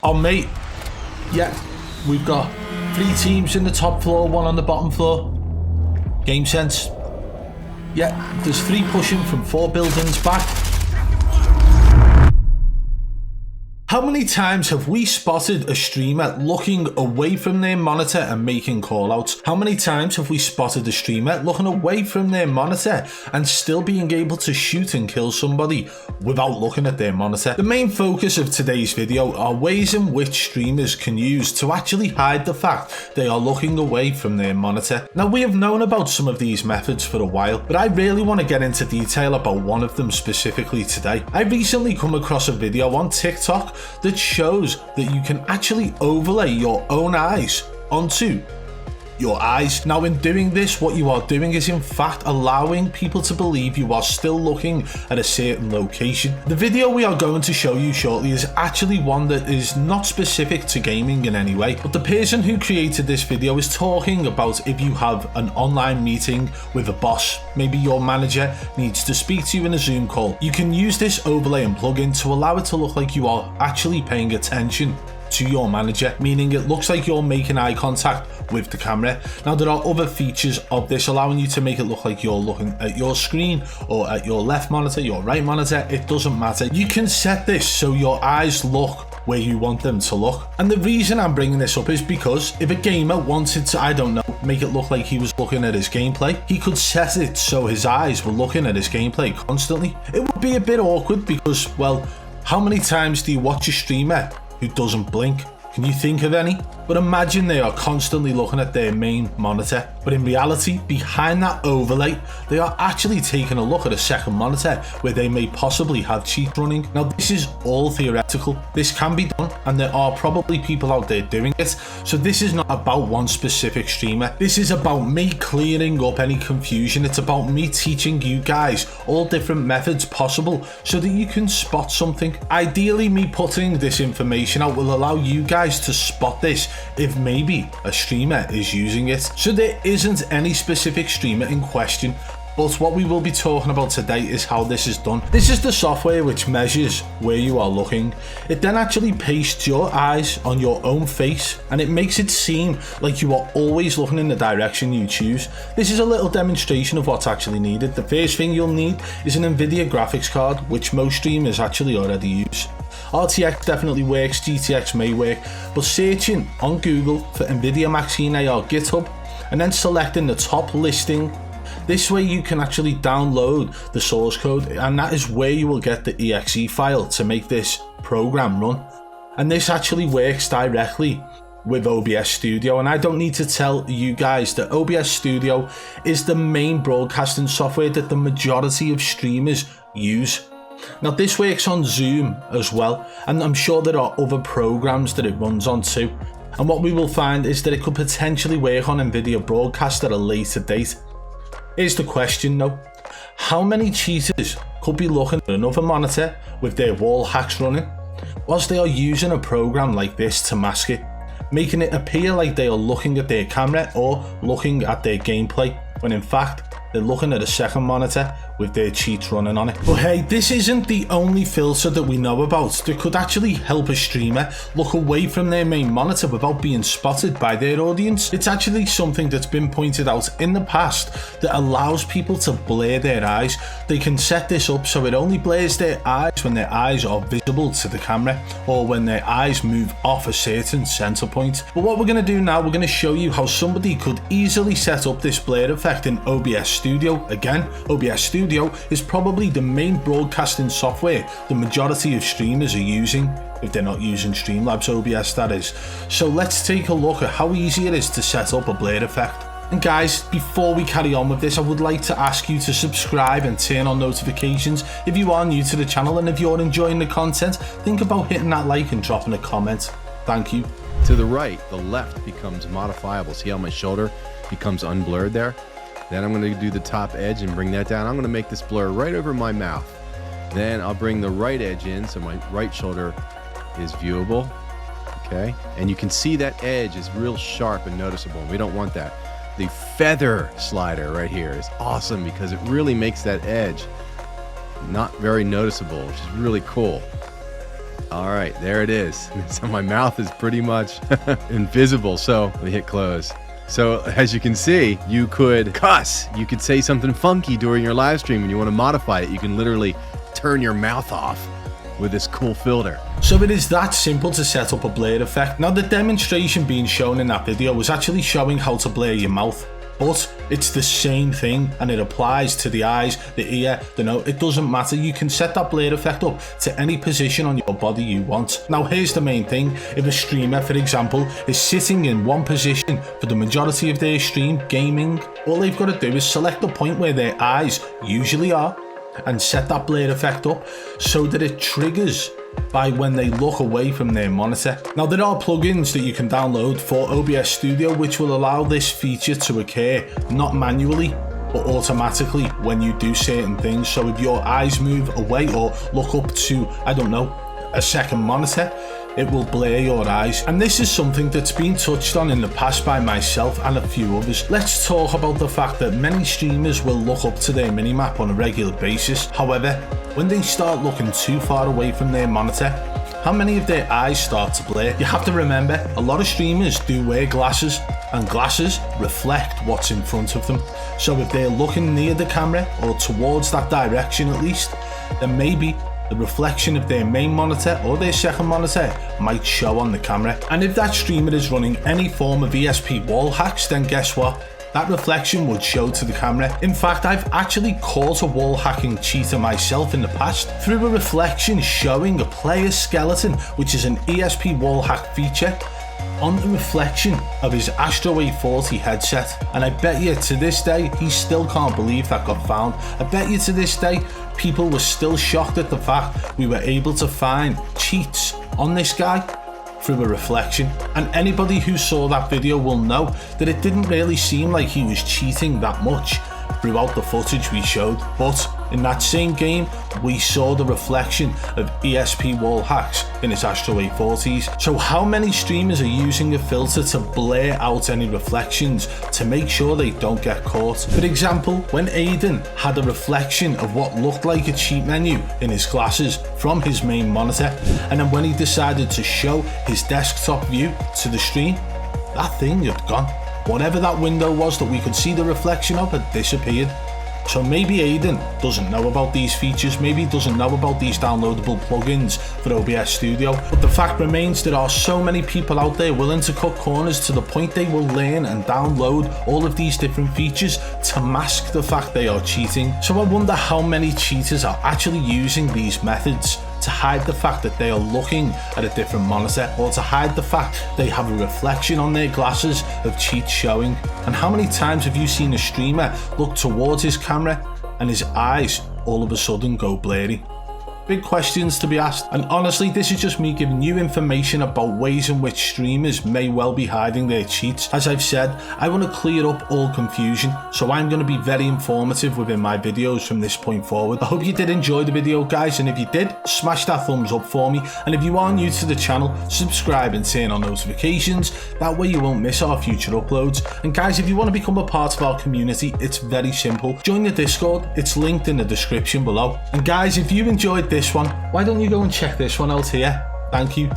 Oh mate, yeah, we've got 3 teams in the top floor, 1 on the bottom floor. Game sense. Yeah, there's 3 pushing from 4 buildings back. How many times have we spotted a streamer looking away from their monitor and making callouts? How many times have we spotted a streamer looking away from their monitor and still being able to shoot and kill somebody without looking at their monitor? The main focus of today's video are ways in which streamers can use to actually hide the fact they are looking away from their monitor. Now, we have known about some of these methods for a while, but I really want to get into detail about one of them specifically today. I recently come across a video on TikTok that shows that you can actually overlay your own eyes onto your eyes. Now, in doing this, what you are doing is in fact allowing people to believe you are still looking at a certain location. The video we are going to show you shortly is actually one that is not specific to gaming in any way, but the person who created this video is talking about if you have an online meeting with a boss, maybe your manager needs to speak to you in a Zoom call. You can use this overlay and plugin to allow it to look like you are actually paying attention to your manager, meaning it looks like you're making eye contact with the camera. Now, there are other features of this allowing you to make it look like you're looking at your screen or at your left monitor, your right monitor, it doesn't matter. You can set this so your eyes look where you want them to look. And the reason I'm bringing this up is because if a gamer wanted to, I don't know, make it look like he was looking at his gameplay, he could set it so his eyes were looking at his gameplay constantly. It would be a bit awkward because, well, how many times do you watch a streamer who doesn't blink? Can you think of any? But imagine they are constantly looking at their main monitor, but in reality, behind that overlay, they are actually taking a look at a second monitor where they may possibly have cheats running. Now, this is all theoretical. This can be done, and there are probably people out there doing it. So this is not about one specific streamer. This is about me clearing up any confusion. It's about me teaching you guys all different methods possible so that you can spot something. Ideally, me putting this information out will allow you guys to spot this if maybe a streamer is using it. So there isn't any specific streamer in question, but what we will be talking about today is how this is done. This is the software which measures where you are looking. It then actually pastes your eyes on your own face, and it makes it seem like you are always looking in the direction you choose. This is a little demonstration of what's actually needed. The first thing you'll need is an NVIDIA graphics card, which most streamers actually already use. RTX definitely works, GTX may work, but searching on Google for NVIDIA Machine AR GitHub and then selecting the top listing, this way you can actually download the source code, and that is where you will get the exe file to make this program run. And this actually works directly with OBS Studio, and I don't need to tell you guys that OBS Studio is the main broadcasting software that the majority of streamers use. Now, this works on Zoom as well, and I'm sure there are other programs that it runs on too. And what we will find is that it could potentially work on NVIDIA Broadcast at a later date. Here's the question though: how many cheaters could be looking at another monitor with their wall hacks running whilst they are using a program like this to mask it, making it appear like they are looking at their camera or looking at their gameplay, when in fact they're looking at a second monitor with their cheats running on it? But hey, this isn't the only filter that we know about that could actually help a streamer look away from their main monitor without being spotted by their audience. It's actually something that's been pointed out in the past that allows people to blur their eyes. They can set this up so it only blurs their eyes when their eyes are visible to the camera or when their eyes move off a certain center point. But what we're going to do now, we're going to show you how somebody could easily set up this blur effect in OBS Studio. Again, OBS Studio is probably the main broadcasting software the majority of streamers are using, if they're not using Streamlabs OBS, that is. So let's take a look at how easy it is to set up a blur effect. And guys, before we carry on with this, I would like to ask you to subscribe and turn on notifications if you are new to the channel, and if you're enjoying the content, think about hitting that like and dropping a comment. Thank you. To the right, the left becomes modifiable. See how my shoulder becomes unblurred there? Then I'm going to do the top edge and bring that down. I'm going to make this blur right over my mouth. Then I'll bring the right edge in so my right shoulder is viewable. Okay, and you can see that edge is real sharp and noticeable. We don't want that. The feather slider right here is awesome because it really makes that edge not very noticeable, which is really cool. All right, there it is. So my mouth is pretty much invisible. So let me hit close. So as you can see, you could cuss. You could say something funky during your live stream and you want to modify it. You can literally turn your mouth off with this cool filter. So it is that simple to set up a blur effect. Now the demonstration being shown in that video was actually showing how to blur your mouth. But it's the same thing and it applies to the eyes, the ear, the nose. It doesn't matter. You can set that blur effect up to any position on your body you want. Now here's the main thing. If a streamer, for example, is sitting in one position for the majority of their stream, gaming, all they've got to do is select the point where their eyes usually are and set that blur effect up so that it triggers by when they look away from their monitor. Now there are plugins that you can download for OBS Studio which will allow this feature to occur not manually but automatically when you do certain things. So if your eyes move away or look up to, I don't know, a second monitor, it will blur your eyes. And this is something that's been touched on in the past by myself and a few others. Let's talk about the fact that many streamers will look up to their minimap on a regular basis. However, when they start looking too far away from their monitor, how many of their eyes start to blur? You have to remember, a lot of streamers do wear glasses, and glasses reflect what's in front of them. So if they're looking near the camera, or towards that direction at least, then maybe the reflection of their main monitor or their second monitor might show on the camera. And if that streamer is running any form of ESP wall hacks, then guess what? That reflection would show to the camera. In fact, I've actually caught a wall hacking cheater myself in the past through a reflection showing a player's skeleton, which is an ESP wall hack feature, on the reflection of his Astro A40 headset. And I bet you to this day, he still can't believe that got found. I bet you to this day, people were still shocked at the fact we were able to find cheats on this guy through a reflection. And anybody who saw that video will know that it didn't really seem like he was cheating that much throughout the footage we showed. But in that same game, we saw the reflection of ESP wall hacks in his Astro A40s. So how many streamers are using a filter to blur out any reflections to make sure they don't get caught? For example, when Aydan had a reflection of what looked like a cheat menu in his glasses from his main monitor, and then when he decided to show his desktop view to the stream, that thing had gone. Whatever that window was that we could see the reflection of had disappeared. So maybe Aydan doesn't know about these features, maybe he doesn't know about these downloadable plugins for OBS Studio, but the fact remains there are so many people out there willing to cut corners to the point they will learn and download all of these different features to mask the fact they are cheating. So I wonder how many cheaters are actually using these methods to hide the fact that they are looking at a different monitor, or to hide the fact they have a reflection on their glasses of cheats showing. And how many times have you seen a streamer look towards his camera and his eyes all of a sudden go blurry? Big questions to be asked, and honestly this is just me giving you information about ways in which streamers may well be hiding their cheats. As I've said, I want to clear up all confusion, so I'm going to be very informative within my videos from this point forward. I hope you did enjoy the video guys, and if you did, smash that thumbs up for me, and if you are new to the channel, subscribe and turn on notifications, that way you won't miss our future uploads. And guys, if you want to become a part of our community, it's very simple. Join the Discord, it's linked in the description below. And guys, if you enjoyed this one, why don't you go and check this one out here? Thank you.